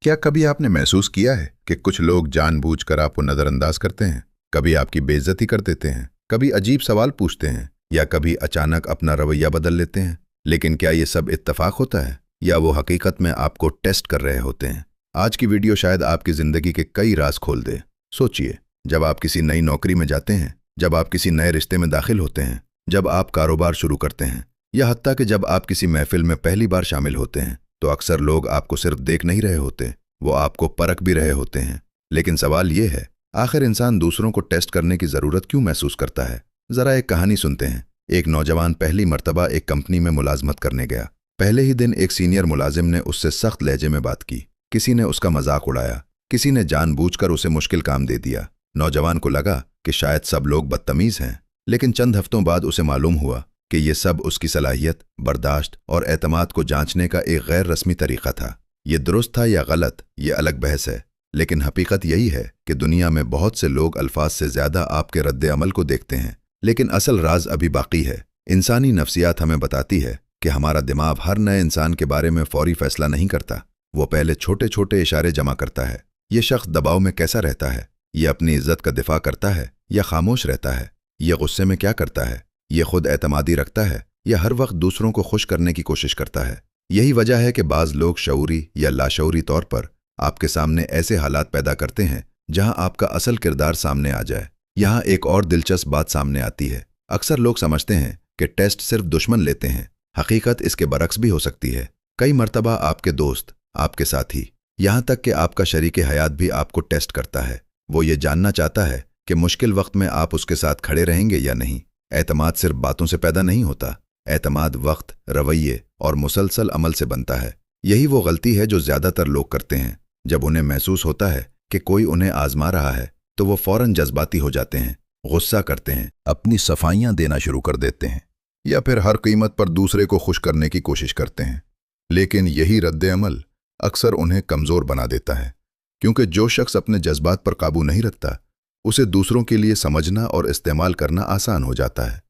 क्या कभी आपने महसूस किया है कि कुछ लोग जानबूझकर आपको नज़रअंदाज करते हैं, कभी आपकी बेइज्जती कर देते हैं, कभी अजीब सवाल पूछते हैं या कभी अचानक अपना रवैया बदल लेते हैं? लेकिन क्या ये सब इत्तेफाक होता है या वो हकीकत में आपको टेस्ट कर रहे होते हैं? आज की वीडियो शायद आपकी ज़िंदगी के कई राज खोल दे। सोचिए, जब आप किसी नई नौकरी में जाते हैं, जब आप किसी नए रिश्ते में दाखिल होते हैं, जब आप कारोबार शुरू करते हैं या हत्ता कि जब आप किसी महफिल में पहली बार शामिल होते हैं, तो अक्सर लोग आपको सिर्फ देख नहीं रहे होते, वो आपको परख भी रहे होते हैं। लेकिन सवाल ये है, आखिर इंसान दूसरों को टेस्ट करने की ज़रूरत क्यों महसूस करता है? ज़रा एक कहानी सुनते हैं। एक नौजवान पहली मर्तबा एक कंपनी में मुलाजमत करने गया। पहले ही दिन एक सीनियर मुलाजिम ने उससे सख्त लहजे में बात की। किसी ने उसका मजाक उड़ाया, किसी ने जानबूझकर उसे मुश्किल काम दे दिया। नौजवान को लगा कि शायद सब लोग बदतमीज़ हैं, लेकिन चंद हफ्तों बाद उसे मालूम हुआ कि ये सब उसकी सलाहियत, बर्दाश्त और एतमाद को जांचने का एक गैर रस्मी तरीक़ा था। ये दुरुस्त था या गलत, ये अलग बहस है, लेकिन हकीकत यही है कि दुनिया में बहुत से लोग अल्फाज से ज़्यादा आपके रद्द अमल को देखते हैं। लेकिन असल राज अभी बाकी है। इंसानी नफ्सियात हमें बताती है कि हमारा दिमाग हर नए इंसान के बारे में फौरी फैसला नहीं करता। वो पहले छोटे छोटे इशारे जमा करता है। ये शख्स दबाव में कैसा रहता है, ये अपनी इज्जत का दिफा करता है या खामोश रहता है, ये गुस्से में क्या करता है, ये खुद एतमादी रखता है या हर वक्त दूसरों को खुश करने की कोशिश करता है। यही वजह है कि बाज़ लोग शऊरी या लाशऊरी तौर पर आपके सामने ऐसे हालात पैदा करते हैं जहां आपका असल किरदार सामने आ जाए। यहाँ एक और दिलचस्प बात सामने आती है। अक्सर लोग समझते हैं कि टेस्ट सिर्फ दुश्मन लेते हैं। हकीकत इसके बरक्स भी हो सकती है। कई मर्तबा आपके दोस्त, आपके साथी, यहाँ तक कि आपका शरीक हयात भी आपको टेस्ट करता है। वो ये जानना चाहता है कि मुश्किल वक्त में आप उसके साथ खड़े रहेंगे या नहीं। एतमाद सिर्फ बातों से पैदा नहीं होता। एतमाद वक्त, रवैये और मुसलसल अमल से बनता है। यही वो गलती है जो ज़्यादातर लोग करते हैं। जब उन्हें महसूस होता है कि कोई उन्हें आजमा रहा है, तो वो फ़ौरन जज्बाती हो जाते हैं, गुस्सा करते हैं, अपनी सफाइयाँ देना शुरू कर देते हैं या फिर हर कीमत पर दूसरे को खुश करने की कोशिश करते हैं। लेकिन यही रद्द अमल अक्सर उन्हें कमज़ोर बना देता है, क्योंकि जो शख्स अपने जज्बात पर काबू नहीं रखता, उसे दूसरों के लिए समझना और इस्तेमाल करना आसान हो जाता है।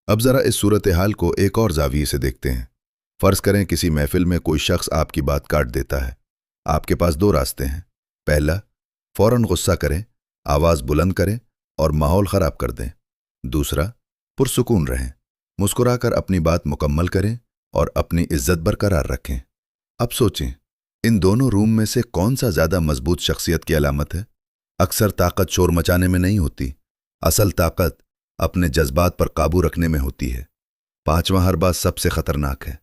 अब ज़रा इस सूरत हाल को एक और ज़ाविये से देखते हैं। फ़र्ज़ करें किसी महफिल में कोई शख्स आपकी बात काट देता है। आपके पास दो रास्ते हैं। पहला, फ़ौरन गुस्सा करें, आवाज़ बुलंद करें और माहौल ख़राब कर दें। दूसरा, पुरसुकून रहें, मुस्कुराकर अपनी बात मुकम्मल करें और अपनी इज्जत बरकरार रखें। अब सोचें, इन दोनों रूम में से कौन सा ज़्यादा मजबूत शख्सियत की अलामत है? अक्सर ताकत शोर मचाने में नहीं होती। असल ताकत अपने जज्बात पर काबू रखने में होती है। पांचवा हरबा सबसे ख़तरनाक है।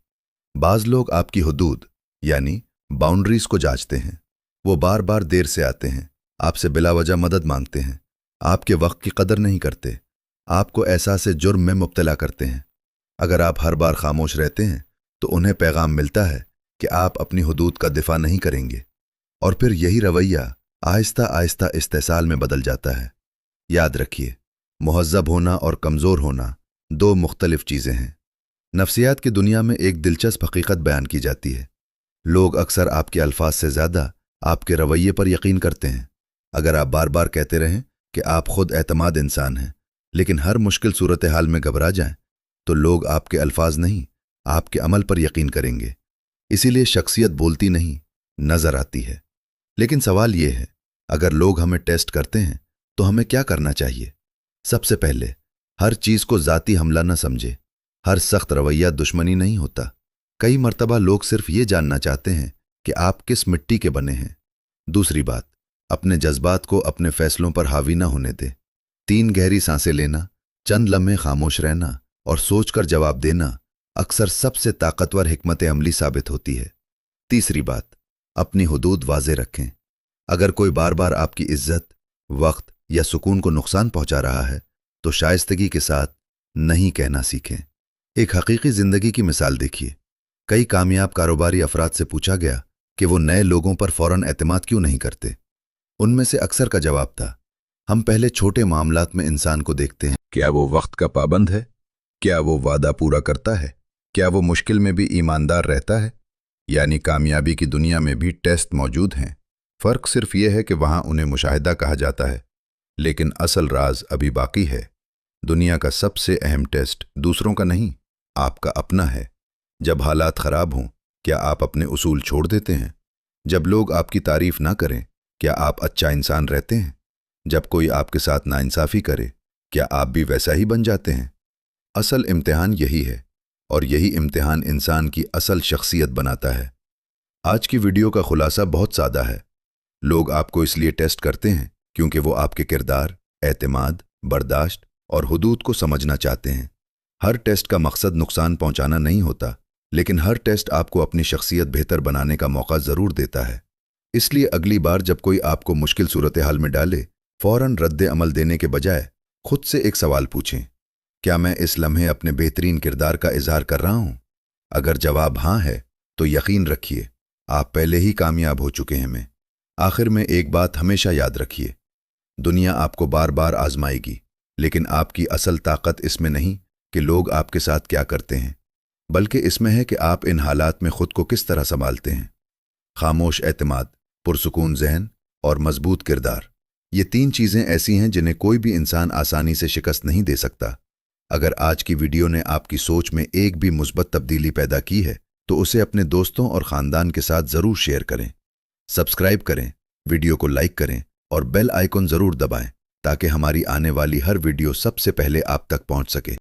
बाज़ लोग आपकी हुदूद यानी बाउंड्रीज़ को जांचते हैं। वो बार बार देर से आते हैं, आपसे बिलावजह मदद मांगते हैं, आपके वक्त की कदर नहीं करते, आपको एहसास जुर्म में मुब्तला करते हैं। अगर आप हर बार खामोश रहते हैं, तो उन्हें पैगाम मिलता है कि आप अपनी हुदूद का दिफा नहीं करेंगे, और फिर यही रवैया आहिस्ता आहिस्ता इस्तेसाल में बदल जाता है। याद रखिए, मुहज़्ज़ब होना और कमज़ोर होना दो मुख्तलिफ चीज़ें हैं। नफ्सियात की दुनिया में एक दिलचस्प हकीकत बयान की जाती है। लोग अक्सर आपके अल्फाज से ज़्यादा आपके रवैये पर यकीन करते हैं। अगर आप बार बार कहते रहें कि आप खुद एतमाद इंसान हैं, लेकिन हर मुश्किल सूरत हाल में घबरा जाएं, तो लोग आपके अल्फाज नहीं, आपके अमल पर यकीन करेंगे। इसीलिए शख्सियत बोलती नहीं, नज़र आती है। लेकिन सवाल ये है, अगर लोग हमें टेस्ट करते हैं, तो हमें क्या करना चाहिए? सबसे पहले, हर चीज़ को ज़ाती हमला न समझे। हर सख्त रवैया दुश्मनी नहीं होता। कई मर्तबा लोग सिर्फ ये जानना चाहते हैं कि आप किस मिट्टी के बने हैं। दूसरी बात, अपने जज्बात को अपने फैसलों पर हावी न होने दें। 3 गहरी सांसें लेना, चंद लम्हे खामोश रहना और सोचकर जवाब देना अक्सर सबसे ताकतवर हिकमत अमली साबित होती है। तीसरी बात, अपनी हुदूद वाज़े रखें। अगर कोई बार बार आपकी इज्जत, वक्त या सुकून को नुकसान पहुंचा रहा है, तो शाइस्तगी के साथ नहीं कहना सीखें। एक हकीकी ज़िंदगी की मिसाल देखिए। कई कामयाब कारोबारी अफराद से पूछा गया कि वो नए लोगों पर फ़ौरन एतमाद क्यों नहीं करते। उनमें से अक्सर का जवाब था, हम पहले छोटे मामलात में इंसान को देखते हैं। क्या वो वक्त का पाबंद है? क्या वो वादा पूरा करता है? क्या वो मुश्किल में भी ईमानदार रहता है? यानी कामयाबी की दुनिया में भी टेस्ट मौजूद हैं। फ़र्क सिर्फ ये है कि वहाँ उन्हें मुशाहिदा कहा जाता है, लेकिन असल राज अभी बाकी है। दुनिया का सबसे अहम टेस्ट दूसरों का नहीं, आपका अपना है। जब हालात ख़राब हों, क्या आप अपने उसूल छोड़ देते हैं? जब लोग आपकी तारीफ ना करें, क्या आप अच्छा इंसान रहते हैं? जब कोई आपके साथ नाइंसाफी करे, क्या आप भी वैसा ही बन जाते हैं? असल इम्तिहान यही है, और यही इम्तिहान इंसान की असल शख्सियत बनाता है। आज की वीडियो का खुलासा बहुत सादा है। लोग आपको इसलिए टेस्ट करते हैं क्योंकि वो आपके किरदार, एतमाद, बर्दाश्त और हुदूद को समझना चाहते हैं। हर टेस्ट का मकसद नुकसान पहुंचाना नहीं होता, लेकिन हर टेस्ट आपको अपनी शख्सियत बेहतर बनाने का मौका ज़रूर देता है। इसलिए अगली बार जब कोई आपको मुश्किल सूरत हाल में डाले, फ़ौरन रद्द अमल देने के बजाय खुद से एक सवाल पूछें, क्या मैं इस लम्हे अपने बेहतरीन किरदार का इजहार कर रहा हूं? अगर जवाब हाँ है, तो यकीन रखिए आप पहले ही कामयाब हो चुके हैं। आखिर में एक बात हमेशा याद रखिए, दुनिया आपको बार बार आजमाएगी, लेकिन आपकी असल ताकत इसमें नहीं कि लोग आपके साथ क्या करते हैं, बल्कि इसमें है कि आप इन हालात में खुद को किस तरह संभालते हैं। खामोश एतमाद, पुरसुकून जहन और मजबूत किरदार, ये 3 चीज़ें ऐसी हैं जिन्हें कोई भी इंसान आसानी से शिकस्त नहीं दे सकता। अगर आज की वीडियो ने आपकी सोच में एक भी मुस्बत तब्दीली पैदा की है, तो उसे अपने दोस्तों और ख़ानदान के साथ ज़रूर शेयर करें। सब्सक्राइब करें, वीडियो को लाइक करें और बेल आइकन ज़रूर दबाएं ताकि हमारी आने वाली हर वीडियो सबसे पहले आप तक पहुंच सके।